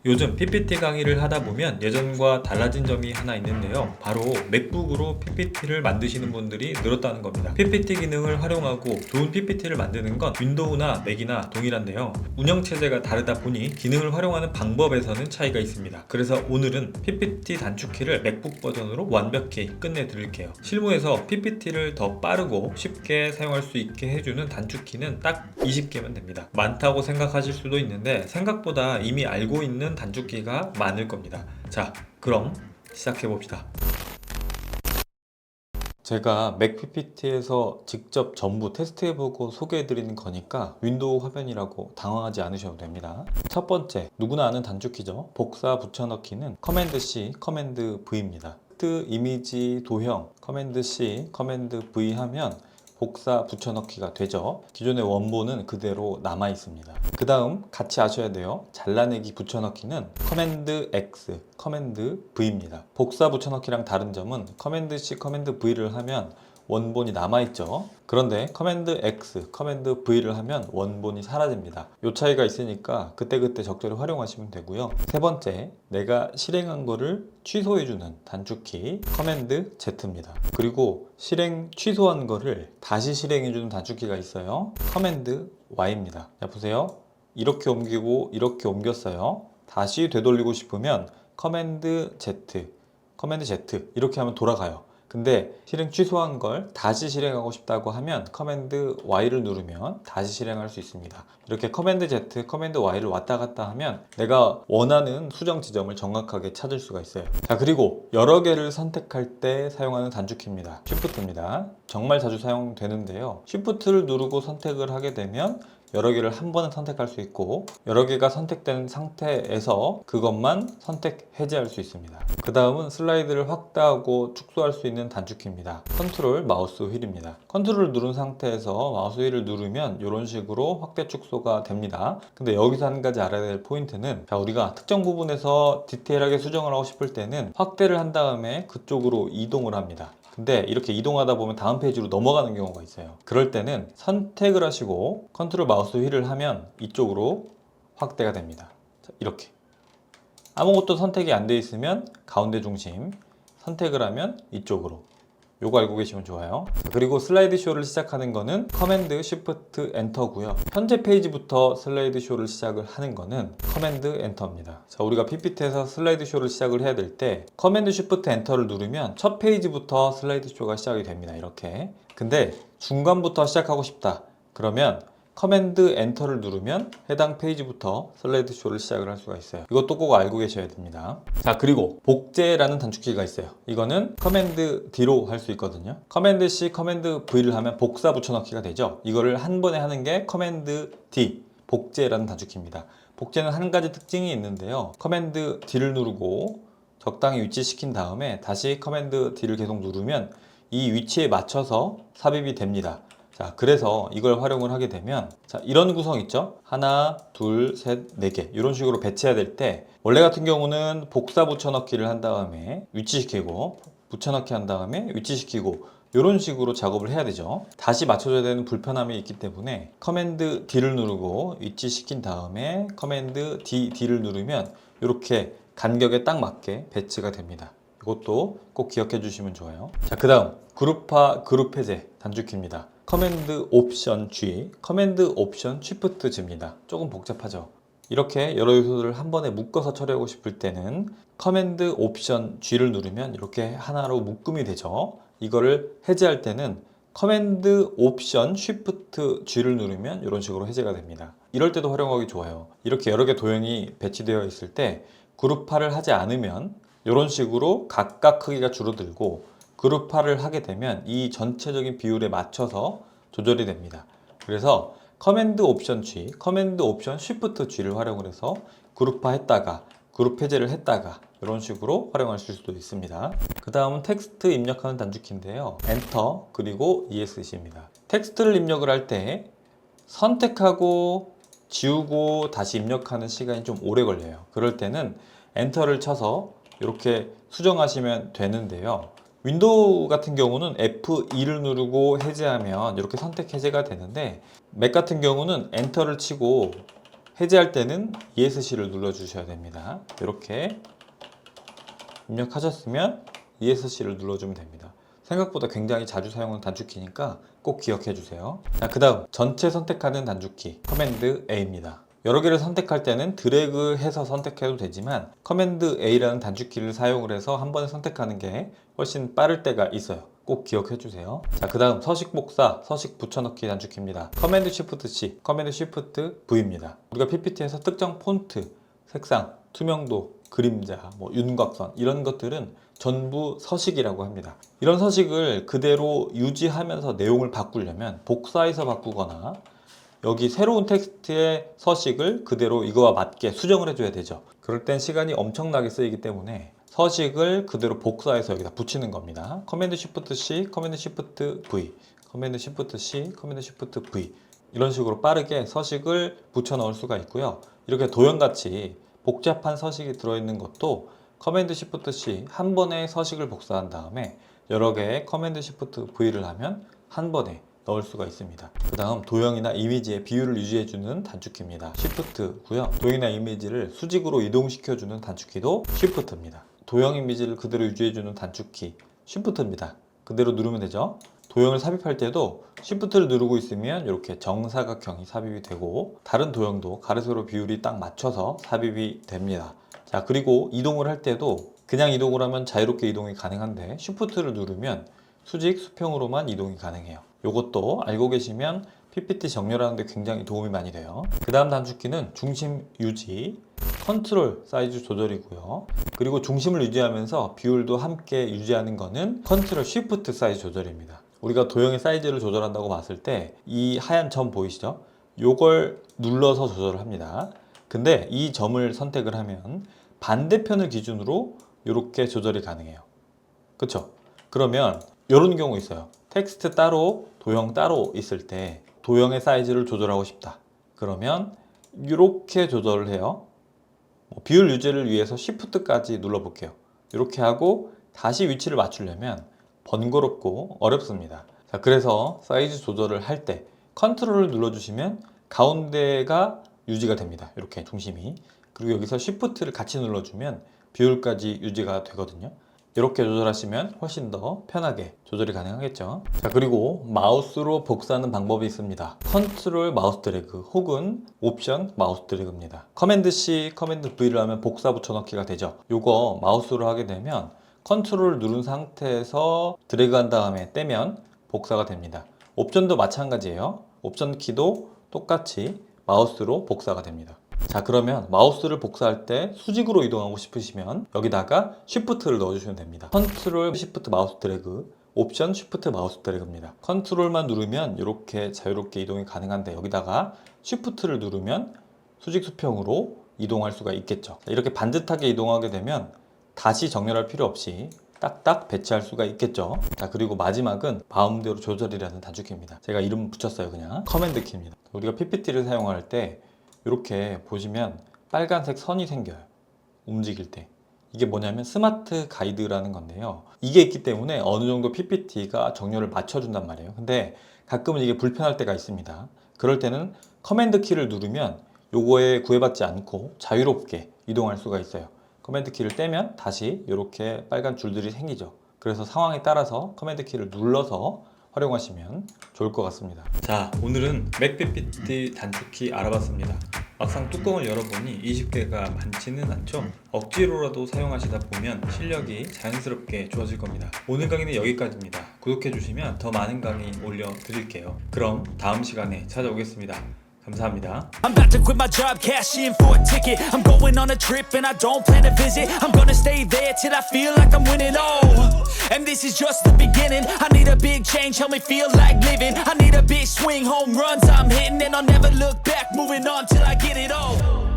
요즘 PPT 강의를 하다 보면 예전과 달라진 점이 하나 있는데요. 바로 맥북으로 PPT를 만드시는 분들이 늘었다는 겁니다. PPT 기능을 활용하고 좋은 PPT를 만드는 건 윈도우나 맥이나 동일한데요. 운영체제가 다르다 보니 기능을 활용하는 방법에서는 차이가 있습니다. 그래서 오늘은 PPT 단축키를 맥북 버전으로 완벽히 끝내드릴게요. 실무에서 PPT를 더 빠르고 쉽게 사용할 수 있게 해주는 단축키는 딱 20개면 됩니다. 많다고 생각하실 수도 있는데 생각보다 이미 알고 있는 단축키가 많을 겁니다. 자, 그럼 시작해 봅시다. 제가 맥 PPT에서 직접 전부 테스트해보고 소개해드리는 거니까 윈도우 화면이라고 당황하지 않으셔도 됩니다. 첫 번째, 누구나 아는 단축키죠. 복사 붙여넣기는 커맨드 C, 커맨드 V입니다. 테스트 이미지 도형 커맨드 C, 커맨드 V 하면 복사 붙여넣기가 되죠. 기존의 원본은 그대로 남아 있습니다. 그 다음 같이 아셔야 돼요. 잘라내기 붙여넣기는 커맨드 X, 커맨드 V입니다. 복사 붙여넣기랑 다른 점은 커맨드 C, 커맨드 V를 하면 원본이 남아있죠. 그런데 커맨드 X, 커맨드 V를 하면 원본이 사라집니다. 이 차이가 있으니까 그때그때 적절히 활용하시면 되고요. 세 번째, 내가 실행한 거를 취소해주는 단축키 커맨드 Z입니다. 그리고 실행 취소한 거를 다시 실행해주는 단축키가 있어요. 커맨드 Y입니다. 자, 보세요. 이렇게 옮기고 이렇게 옮겼어요. 다시 되돌리고 싶으면 커맨드 Z, 커맨드 Z 이렇게 하면 돌아가요. 근데 실행 취소한 걸 다시 실행하고 싶다고 하면 커맨드 Y를 누르면 다시 실행할 수 있습니다. 이렇게 커맨드 Z, 커맨드 Y를 왔다 갔다 하면 내가 원하는 수정 지점을 정확하게 찾을 수가 있어요. 자, 그리고 여러 개를 선택할 때 사용하는 단축키입니다. Shift입니다. 정말 자주 사용되는데요. Shift를 누르고 선택을 하게 되면 여러 개를 한 번에 선택할 수 있고 여러 개가 선택된 상태에서 그것만 선택 해제할 수 있습니다. 그 다음은 슬라이드를 확대하고 축소할 수 있는 단축키입니다. 컨트롤 마우스 휠입니다. 컨트롤을 누른 상태에서 마우스 휠을 누르면 이런 식으로 확대 축소가 됩니다. 근데 여기서 한 가지 알아야 될 포인트는 자, 우리가 특정 부분에서 디테일하게 수정을 하고 싶을 때는 확대를 한 다음에 그쪽으로 이동을 합니다. 근데 이렇게 이동하다 보면 다음 페이지로 넘어가는 경우가 있어요. 그럴 때는 선택을 하시고 컨트롤 마우스 휠을 하면 이쪽으로 확대가 됩니다. 자, 이렇게 아무것도 선택이 안 돼 있으면 가운데 중심 선택을 하면 이쪽으로 요거 알고 계시면 좋아요. 그리고 슬라이드 쇼를 시작하는 거는 커맨드 쉬프트 엔터고요. 현재 페이지부터 슬라이드 쇼를 시작을 하는 거는 커맨드 엔터입니다. 자, 우리가 PPT에서 슬라이드 쇼를 시작을 해야 될 때 커맨드 쉬프트 엔터를 누르면 첫 페이지부터 슬라이드 쇼가 시작이 됩니다. 이렇게. 근데 중간부터 시작하고 싶다. 그러면 커맨드 엔터를 누르면 해당 페이지부터 슬라이드 쇼를 시작을 할 수가 있어요. 이것도 꼭 알고 계셔야 됩니다. 자, 그리고 복제라는 단축키가 있어요. 이거는 커맨드 D로 할 수 있거든요. 커맨드 C, 커맨드 V를 하면 복사 붙여넣기가 되죠. 이거를 한 번에 하는 게 커맨드 D, 복제라는 단축키입니다. 복제는 한 가지 특징이 있는데요. 커맨드 D를 누르고 적당히 위치시킨 다음에 다시 커맨드 D를 계속 누르면 이 위치에 맞춰서 삽입이 됩니다. 자, 그래서 이걸 활용을 하게 되면 자, 이런 구성 있죠? 하나, 둘, 셋, 네 개 이런 식으로 배치해야 될 때 원래 같은 경우는 복사 붙여넣기를 한 다음에 위치시키고 붙여넣기 한 다음에 위치시키고 이런 식으로 작업을 해야 되죠. 다시 맞춰줘야 되는 불편함이 있기 때문에 커맨드 D를 누르고 위치시킨 다음에 커맨드 D를 누르면 이렇게 간격에 딱 맞게 배치가 됩니다. 이것도 꼭 기억해 주시면 좋아요. 자, 그 다음 그룹화, 그룹 해제 단축키입니다. 커맨드 옵션 G, 커맨드 옵션 쉬프트 G입니다. 조금 복잡하죠. 이렇게 여러 요소들을 한 번에 묶어서 처리하고 싶을 때는 커맨드 옵션 G를 누르면 이렇게 하나로 묶음이 되죠. 이거를 해제할 때는 커맨드 옵션 쉬프트 G를 누르면 이런 식으로 해제가 됩니다. 이럴 때도 활용하기 좋아요. 이렇게 여러 개 도형이 배치되어 있을 때 그룹화를 하지 않으면 이런 식으로 각각 크기가 줄어들고 그룹화를 하게 되면 이 전체적인 비율에 맞춰서 조절이 됩니다. 그래서 커맨드 옵션 G, 커맨드 옵션 쉬프트 G를 활용을 해서 그룹화 했다가 그룹 해제를 했다가 이런 식으로 활용하실 수도 있습니다. 그 다음은 텍스트 입력하는 단축키인데요. 엔터 그리고 ESC입니다. 텍스트를 입력을 할 때 선택하고 지우고 다시 입력하는 시간이 좀 오래 걸려요. 그럴 때는 엔터를 쳐서 이렇게 수정하시면 되는데요. 윈도우 같은 경우는 F2를 누르고 해제하면 이렇게 선택 해제가 되는데 맥 같은 경우는 엔터를 치고 해제할 때는 ESC를 눌러주셔야 됩니다. 이렇게 입력하셨으면 ESC를 눌러주면 됩니다. 생각보다 굉장히 자주 사용하는 단축키니까 꼭 기억해 주세요. 자, 그 다음 전체 선택하는 단축키 커맨드 A입니다. 여러 개를 선택할 때는 드래그해서 선택해도 되지만 커맨드 A라는 단축키를 사용을 해서 한 번에 선택하는 게 훨씬 빠를 때가 있어요. 꼭 기억해 주세요. 자, 그 다음 서식 복사, 서식 붙여넣기 단축키입니다. 커맨드 쉬프트 C, 커맨드 쉬프트 V입니다. 우리가 PPT에서 특정 폰트, 색상, 투명도, 그림자, 윤곽선 이런 것들은 전부 서식이라고 합니다. 이런 서식을 그대로 유지하면서 내용을 바꾸려면 복사해서 바꾸거나 여기 새로운 텍스트의 서식을 그대로 이거와 맞게 수정을 해줘야 되죠. 그럴 땐 시간이 엄청나게 쓰이기 때문에 서식을 그대로 복사해서 여기다 붙이는 겁니다. 커맨드 쉬프트 C, 커맨드 쉬프트 V, 커맨드 쉬프트 C, 커맨드 쉬프트 V 이런 식으로 빠르게 서식을 붙여 넣을 수가 있고요. 이렇게 도형같이 복잡한 서식이 들어있는 것도 커맨드 쉬프트 C 한 번에 서식을 복사한 다음에 여러 개의 커맨드 쉬프트 V를 하면 한 번에 넣을 수가 있습니다. 그 다음 도형이나 이미지의 비율을 유지해주는 단축키입니다. Shift고요. 도형이나 이미지를 수직으로 이동시켜주는 단축키도 Shift입니다. 도형 이미지를 그대로 유지해주는 단축키 Shift입니다. 그대로 누르면 되죠. 도형을 삽입할 때도 Shift를 누르고 있으면 이렇게 정사각형이 삽입이 되고 다른 도형도 가로 세로 비율이 딱 맞춰서 삽입이 됩니다. 자, 그리고 이동을 할 때도 그냥 이동을 하면 자유롭게 이동이 가능한데 Shift를 누르면 수직, 수평으로만 이동이 가능해요. 이것도 알고 계시면 PPT 정렬하는 데 굉장히 도움이 많이 돼요. 그 다음 단축키는 중심 유지, 컨트롤 사이즈 조절이고요. 그리고 중심을 유지하면서 비율도 함께 유지하는 거는 컨트롤 쉬프트 사이즈 조절입니다. 우리가 도형의 사이즈를 조절한다고 봤을 때 이 하얀 점 보이시죠? 요걸 눌러서 조절을 합니다. 근데 이 점을 선택을 하면 반대편을 기준으로 이렇게 조절이 가능해요. 그쵸? 그러면 이런 경우 있어요. 텍스트 따로, 도형 따로 있을 때 도형의 사이즈를 조절하고 싶다. 그러면 이렇게 조절을 해요. 비율 유지를 위해서 Shift까지 눌러볼게요. 이렇게 하고 다시 위치를 맞추려면 번거롭고 어렵습니다. 자, 그래서 사이즈 조절을 할 때 컨트롤을 눌러주시면 가운데가 유지가 됩니다. 이렇게 중심이. 그리고 여기서 Shift를 같이 눌러주면 비율까지 유지가 되거든요. 이렇게 조절하시면 훨씬 더 편하게 조절이 가능하겠죠. 자, 그리고 마우스로 복사하는 방법이 있습니다. 컨트롤 마우스 드래그 혹은 옵션 마우스 드래그입니다. 커맨드 C, 커맨드 V를 하면 복사 붙여넣기가 되죠. 이거 마우스로 하게 되면 컨트롤을 누른 상태에서 드래그 한 다음에 떼면 복사가 됩니다. 옵션도 마찬가지예요. 옵션 키도 똑같이 마우스로 복사가 됩니다. 자, 그러면 마우스를 복사할 때 수직으로 이동하고 싶으시면 여기다가 Shift를 넣어주시면 됩니다. 컨트롤 Shift 마우스 드래그, 옵션 Shift 마우스 드래그입니다. 컨트롤만 누르면 이렇게 자유롭게 이동이 가능한데 여기다가 Shift를 누르면 수직 수평으로 이동할 수가 있겠죠. 이렇게 반듯하게 이동하게 되면 다시 정렬할 필요 없이 딱딱 배치할 수가 있겠죠. 자, 그리고 마지막은 마음대로 조절이라는 단축키입니다. 제가 이름 붙였어요. 그냥 커맨드 키입니다. 우리가 PPT를 사용할 때 이렇게 보시면 빨간색 선이 생겨요. 움직일 때. 이게 뭐냐면 스마트 가이드라는 건데요. 이게 있기 때문에 어느 정도 PPT가 정렬을 맞춰준단 말이에요. 근데 가끔은 이게 불편할 때가 있습니다. 그럴 때는 커맨드 키를 누르면 요거에 구애받지 않고 자유롭게 이동할 수가 있어요. 커맨드 키를 떼면 다시 이렇게 빨간 줄들이 생기죠. 그래서 상황에 따라서 커맨드 키를 눌러서 활용하시면 좋을 것 같습니다. 자, 오늘은 맥 PPT 단축키 알아봤습니다. 막상 뚜껑을 열어보니 20개가 많지는 않죠. 억지로라도 사용하시다 보면 실력이 자연스럽게 좋아질 겁니다. 오늘 강의는 여기까지입니다. 구독해주시면 더 많은 강의 올려드릴게요. 그럼 다음 시간에 찾아오겠습니다. 감사합니다. I'm about to quit my job, cash in for a ticket. I'm going on a trip and I don't plan to visit. I'm gonna stay there till I feel like I'm winning. Oh, and this is just the beginning. I need a big change, help me feel like living. I need a big swing, home runs I'm hitting, and I'll never look back. Moving on till I get it all.